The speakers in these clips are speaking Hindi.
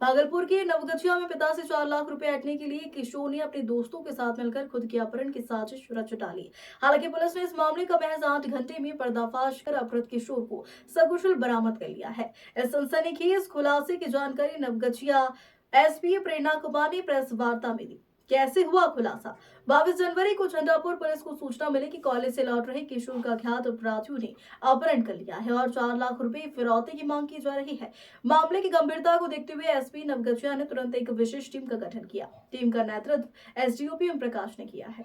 भागलपुर के नवगछिया में पिता से 4 लाख रुपए ऐंठने के लिए किशोर ने अपने दोस्तों के साथ मिलकर खुद की अपहरण की साजिश रच डाली। हालांकि पुलिस ने इस मामले का महज 8 घंटे में पर्दाफाश कर अपहृत किशोर को सकुशल बरामद कर लिया है। इस सनसनीखेज खुलासे की जानकारी नवगछिया एसपी प्रेरणा कुमार ने प्रेस वार्ता में दी। कैसे हुआ खुलासा? 22 जनवरी को झंडापुर पुलिस को सूचना मिली कि कॉलेज से लौट रहे किशोर का अज्ञात अपराधियों ने अपहरण कर लिया है और 4 लाख रुपए फिरौती की मांग की जा रही है। मामले की गंभीरता को देखते हुए एसपी नवगछिया ने तुरंत एक विशेष टीम का गठन किया। टीम का नेतृत्व एसडीओपी ओम प्रकाश ने किया है।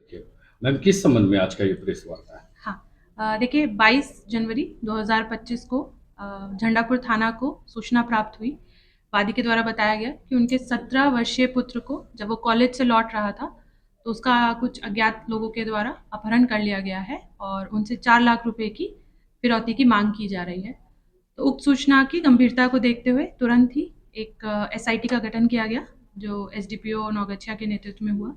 देखिए, मैम किस संबंध में आज का ये प्रेस वार्ता है? हाँ, देखिए 22 जनवरी 2025 को झंडापुर थाना को सूचना प्राप्त हुई। वादी के द्वारा बताया गया कि उनके 17 वर्षीय पुत्र को जब वो कॉलेज से लौट रहा था तो उसका कुछ अज्ञात लोगों के द्वारा अपहरण कर लिया गया है और उनसे 4 लाख रुपए की फिरौती की मांग की जा रही है। तो उक्त सूचना की गंभीरता को देखते हुए तुरंत ही एक एसआईटी का गठन किया गया, जो एसडीपीओ नौगछिया के नेतृत्व में हुआ।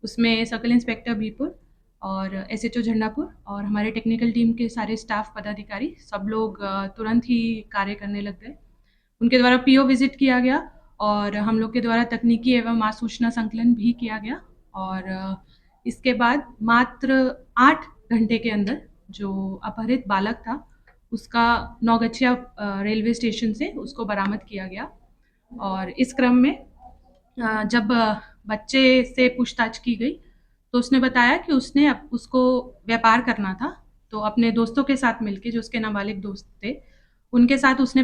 उसमें सर्कल इंस्पेक्टर बीपुर और एसएचओ झंडापुर और हमारे टेक्निकल टीम के सारे स्टाफ पदाधिकारी सब लोग तुरंत ही कार्य करने लग गए। उनके द्वारा पीओ विजिट किया गया और हम लोग के द्वारा तकनीकी एवं आसूचना संकलन भी किया गया और इसके बाद मात्र 8 घंटे के अंदर जो अपहरित बालक था उसका नौगछिया रेलवे स्टेशन से उसको बरामद किया गया। और इस क्रम में जब बच्चे से पूछताछ की गई तो उसने बताया कि उसने उसको व्यापार करना था, तो अपने दोस्तों के साथ मिलके, जो उसके नाबालिग दोस्त थे, उनके साथ उसने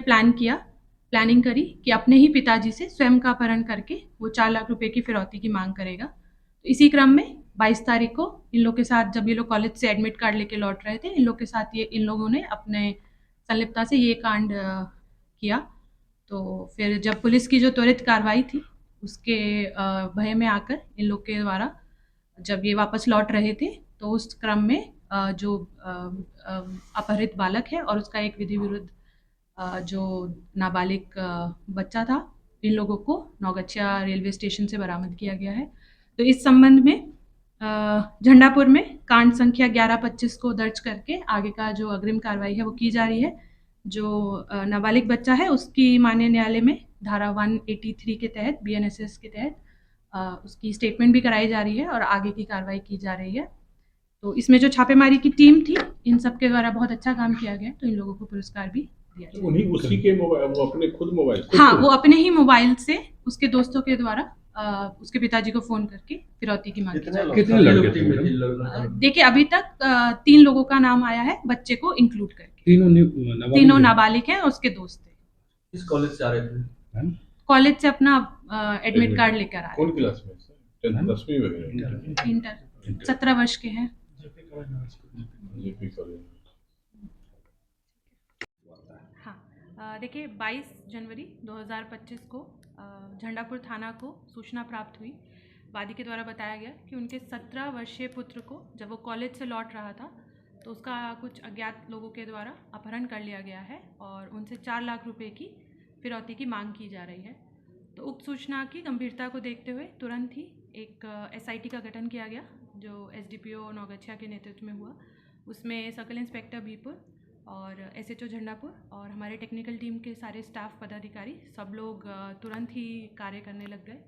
प्लानिंग करी कि अपने ही पिताजी से स्वयं का अपहरण करके वो 4 लाख रुपए की फिरौती की मांग करेगा। तो इसी क्रम में 22 तारीख को इन लोग के साथ, जब ये लोग कॉलेज से एडमिट कार्ड लेके लौट रहे थे, इन लोग के साथ इन लोगों ने अपने संलिप्तता से ये कांड किया। तो फिर जब पुलिस की जो त्वरित कार्रवाई थी उसके भय में आकर इन लोग के द्वारा जब ये वापस लौट रहे थे तो उस क्रम में जो अपहरित बालक है और उसका एक विधि विरुद्ध जो नाबालिग बच्चा था, इन लोगों को नौगछिया रेलवे स्टेशन से बरामद किया गया है। तो इस संबंध में झंडापुर में कांड संख्या 1125 को दर्ज करके आगे का जो अग्रिम कार्रवाई है वो की जा रही है। जो नाबालिग बच्चा है उसकी माननीय न्यायालय में धारा 183 के तहत, बीएनएसएस के तहत उसकी स्टेटमेंट भी कराई जा रही है और आगे की कार्रवाई की जा रही है। तो इसमें जो छापेमारी की टीम थी, इन सब के द्वारा बहुत अच्छा काम किया गया, तो इन लोगों को पुरस्कार भी दिया तो जाएगा। उन्हीं उसी के मोबाइल, वो अपने खुद मोबाइल हाँ, वो अपने ही मोबाइल से उसके दोस्तों के द्वारा उसके पिताजी को फोन करके फिरौती की मांग की जा रही है। कितने लड़के थे मैडम? देखिए अभी तक 3 लोगों का नाम आया है, बच्चे को इंक्लूड करके। तीनों नाबालिग हैं और उसके दोस्त थे। किस कॉलेज से आ रहे थे मैम? कॉलेज से अपना एडमिट कार्ड लेकर आ रहे कौन क्लास में? 10वीं वगैरह? हैं। इंटर 17 वर्ष के हैं। JP college. हाँ, देखिए 22 जनवरी 2025 को झंडापुर थाना को सूचना प्राप्त हुई। वादी के द्वारा बताया गया कि उनके 17 वर्षीय पुत्र को जब वो कॉलेज से लौट रहा था तो उसका कुछ अज्ञात लोगों के द्वारा अपहरण कर लिया गया है और उनसे 4 लाख रुपए की फिरौती की मांग की जा रही है। तो उक्त सूचना की गंभीरता को देखते हुए तुरंत ही एक एसआईटी का गठन किया गया, जो एसडीपीओ नौगछिया के नेतृत्व में हुआ। उसमें सर्कल इंस्पेक्टर बीपुर और एसएचओ झंडापुर और हमारे टेक्निकल टीम के सारे स्टाफ पदाधिकारी सब लोग तुरंत ही कार्य करने लग गए।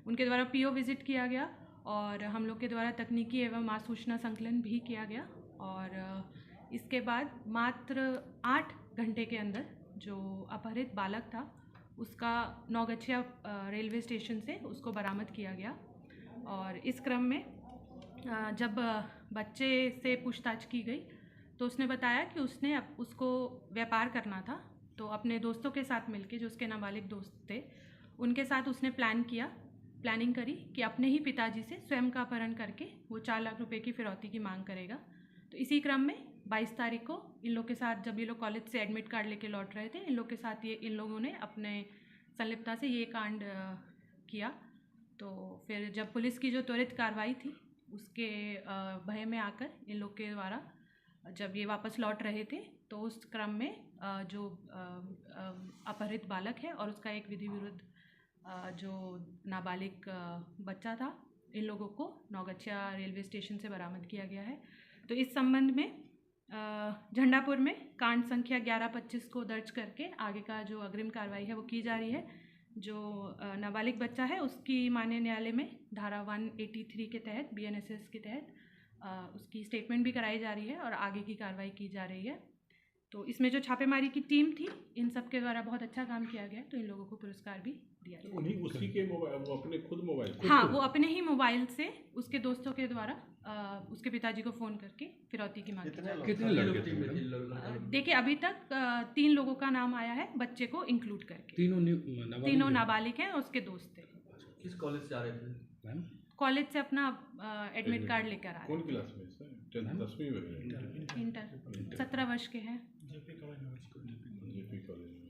उनके द्वारा पीओ विजिट किया गया और हम लोग के द्वारा तकनीकी एवं आसूचना संकलन भी किया गया और इसके बाद मात्र 8 घंटे के अंदर जो अपहरित बालक था उसका नौगछिया रेलवे स्टेशन से उसको बरामद किया गया। और इस क्रम में जब बच्चे से पूछताछ की गई तो उसने बताया कि उसने उसको व्यापार करना था, तो अपने दोस्तों के साथ मिलके, जो उसके नाबालिग दोस्त थे, उनके साथ उसने प्लानिंग करी कि अपने ही पिताजी से स्वयं का अपहरण करके वो 4 लाख रुपए की फिरौती की मांग करेगा। तो इसी क्रम में 22 तारीख को इन लोग के साथ, जब ये लोग कॉलेज से एडमिट कार्ड लेके लौट रहे थे, इन लोग के साथ इन लोगों ने अपने संलिप्तता से ये कांड किया। तो फिर जब पुलिस की जो त्वरित कार्रवाई थी उसके भय में आकर इन लोग के द्वारा जब ये वापस लौट रहे थे तो उस क्रम में जो अपहरित बालक है और उसका एक विधि विरुद्ध जो नाबालिग बच्चा था, इन लोगों को नौगछिया रेलवे स्टेशन से बरामद किया गया है। तो इस संबंध में झंडापुर में कांड संख्या 1125 को दर्ज करके आगे का जो अग्रिम कार्रवाई है वो की जा रही है। जो नाबालिग बच्चा है उसकी माननीय न्यायालय में धारा 183 के तहत BNSS के तहत उसकी स्टेटमेंट भी कराई जा रही है और आगे की कार्रवाई की जा रही है। तो इसमें जो छापेमारी की टीम थी इन सब के द्वारा बहुत अच्छा काम किया गया, तो इन लोगों को पुरस्कार भी दिया गया। उन्हीं उसी के मोबाइल, वो अपने खुद मोबाइल से? हाँ, वो अपने ही मोबाइल से उसके दोस्तों के द्वारा उसके पिताजी को फ़ोन करके फिरौती की मांग की। कितने लड़के थे मैडम? देखिए अभी तक 3 लोगों का नाम आया है, बच्चे को इंक्लूड करके। तीनों नाबालिग हैं और उसके दोस्त थे। किस कॉलेज से आ रहे थे मैम कॉलेज से अपना एडमिट कार्ड लेकर आ रहे कौन क्लास में सर? 10वीं वगैरह? हैं। इंटर 17 वर्ष के हैं। जेपी कॉलेज में।